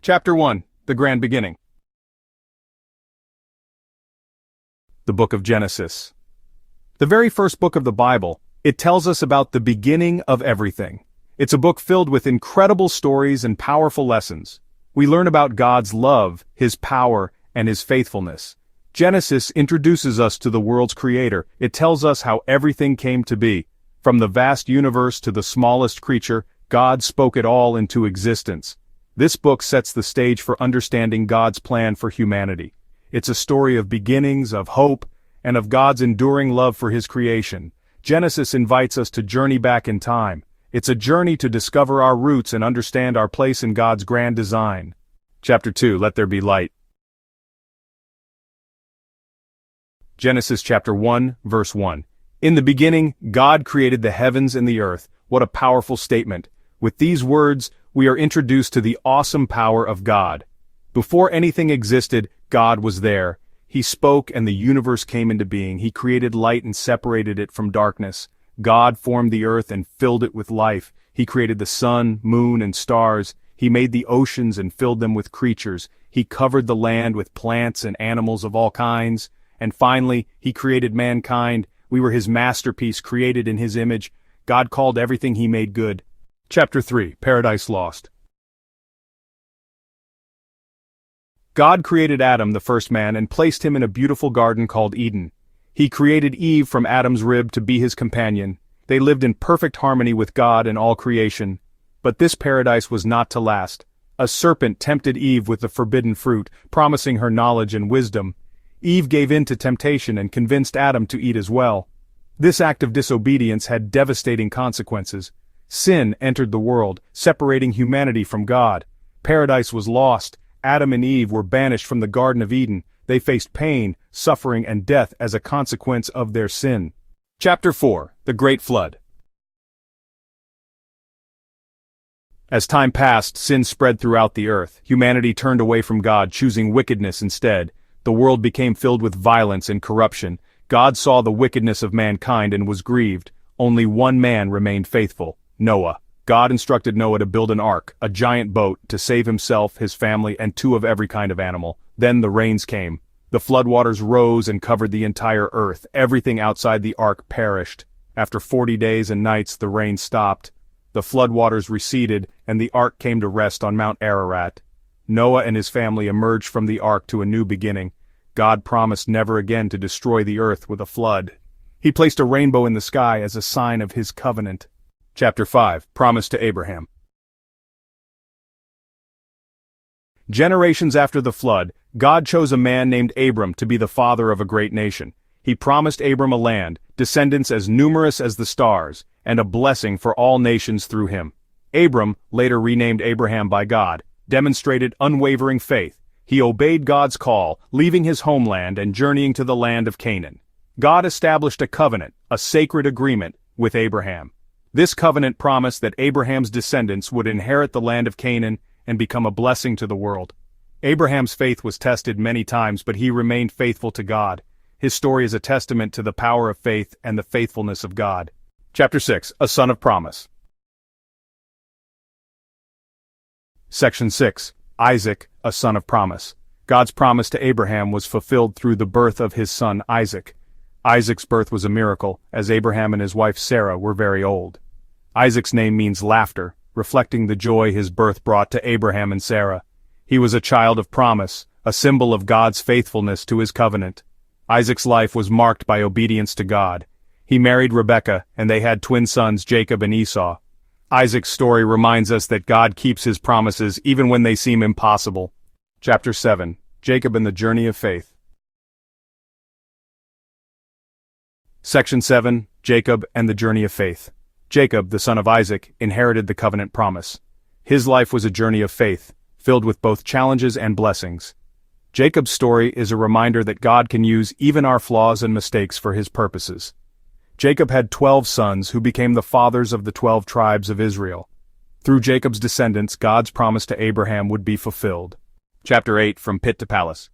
Chapter 1, The Grand Beginning. The Book of Genesis. The very first book of the Bible, it tells us about the beginning of everything. It's a book filled with incredible stories and powerful lessons. We learn about God's love, His power, and His faithfulness. Genesis introduces us to the world's creator. It tells us how everything came to be. From the vast universe to the smallest creature, God spoke it all into existence. This book sets the stage for understanding God's plan for humanity. It's a story of beginnings, of hope, and of God's enduring love for His creation. Genesis invites us to journey back in time. It's a journey to discover our roots and understand our place in God's grand design. Chapter 2, Let There Be Light. Genesis chapter 1, verse 1. In the beginning, God created the heavens and the earth. What a powerful statement. With these words, we are introduced to the awesome power of God. Before anything existed, God was there. He spoke and the universe came into being. He created light and separated it from darkness. God formed the earth and filled it with life. He created the sun, moon, and stars. He made the oceans and filled them with creatures. He covered the land with plants and animals of all kinds. And finally, He created mankind. We were His masterpiece, created in His image. God called everything He made good. Chapter 3, Paradise Lost. God created Adam, the first man, and placed him in a beautiful garden called Eden. He created Eve from Adam's rib to be his companion. They lived in perfect harmony with God and all creation. But this paradise was not to last. A serpent tempted Eve with the forbidden fruit, promising her knowledge and wisdom. Eve gave in to temptation and convinced Adam to eat as well. This act of disobedience had devastating consequences. Sin entered the world, separating humanity from God. Paradise was lost. Adam and Eve were banished from the Garden of Eden. They faced pain, suffering, and death as a consequence of their sin. Chapter 4, The Great Flood. As time passed, sin spread throughout the earth. Humanity turned away from God, choosing wickedness instead. The world became filled with violence and corruption. God saw the wickedness of mankind and was grieved. Only one man remained faithful. Noah. God instructed Noah to build an ark, a giant boat, to save himself, his family, and two of every kind of animal. Then the rains came. The floodwaters rose and covered the entire earth. Everything outside the ark perished. After 40 days and nights, the rain stopped. The floodwaters receded, and the ark came to rest on Mount Ararat. Noah and his family emerged from the ark to a new beginning. God promised never again to destroy the earth with a flood. He placed a rainbow in the sky as a sign of His covenant. Chapter 5, Promise to Abraham. Generations after the flood, God chose a man named Abram to be the father of a great nation. He promised Abram a land, descendants as numerous as the stars, and a blessing for all nations through him. Abram, later renamed Abraham by God, demonstrated unwavering faith. He obeyed God's call, leaving his homeland and journeying to the land of Canaan. God established a covenant, a sacred agreement, with Abraham. This covenant promised that Abraham's descendants would inherit the land of Canaan and become a blessing to the world. Abraham's faith was tested many times, but he remained faithful to God. His story is a testament to the power of faith and the faithfulness of God. Chapter 6, A Son of Promise. Section 6, Isaac, a son of promise. God's promise to Abraham was fulfilled through the birth of his son Isaac. Isaac's birth was a miracle, as Abraham and his wife Sarah were very old. Isaac's name means laughter, reflecting the joy his birth brought to Abraham and Sarah. He was a child of promise, a symbol of God's faithfulness to His covenant. Isaac's life was marked by obedience to God. He married Rebekah, and they had twin sons Jacob and Esau. Isaac's story reminds us that God keeps His promises even when they seem impossible. Chapter 7, Jacob and the Journey of Faith. Section 7, Jacob and the Journey of Faith. Jacob, the son of Isaac, inherited the covenant promise. His life was a journey of faith, filled with both challenges and blessings. Jacob's story is a reminder that God can use even our flaws and mistakes for His purposes. Jacob had 12 sons who became the fathers of the 12 tribes of Israel. Through Jacob's descendants, God's promise to Abraham would be fulfilled. Chapter 8, From Pit to Palace.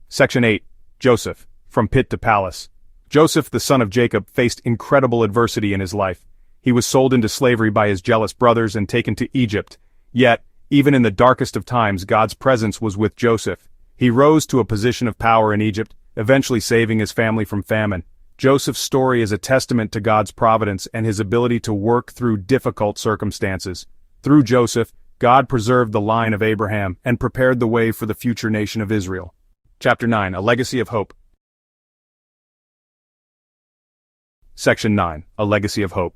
Section 8, Joseph, From Pit to Palace. Joseph, the son of Jacob, faced incredible adversity in his life. He was sold into slavery by his jealous brothers and taken to Egypt. Yet, even in the darkest of times, God's presence was with Joseph. He rose to a position of power in Egypt, eventually saving his family from famine. Joseph's story is a testament to God's providence and his ability to work through difficult circumstances. Through Joseph, God preserved the line of Abraham and prepared the way for the future nation of Israel. Chapter 9, A Legacy of Hope. Section 9, A Legacy of Hope.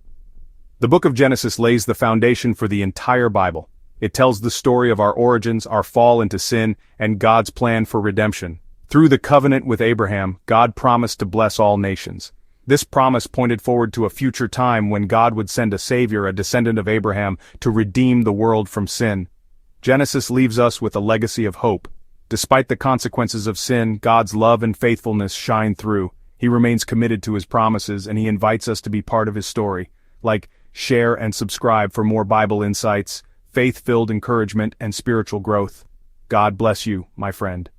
The book of Genesis lays the foundation for the entire Bible. It tells the story of our origins, our fall into sin, and God's plan for redemption. Through the covenant with Abraham, God promised to bless all nations. This promise pointed forward to a future time when God would send a Savior, a descendant of Abraham, to redeem the world from sin. Genesis leaves us with a legacy of hope. Despite the consequences of sin, God's love and faithfulness shine through. He remains committed to his promises, and he invites us to be part of his story. Like, share and subscribe for more Bible insights, faith-filled encouragement, and spiritual growth. God bless you, my friend.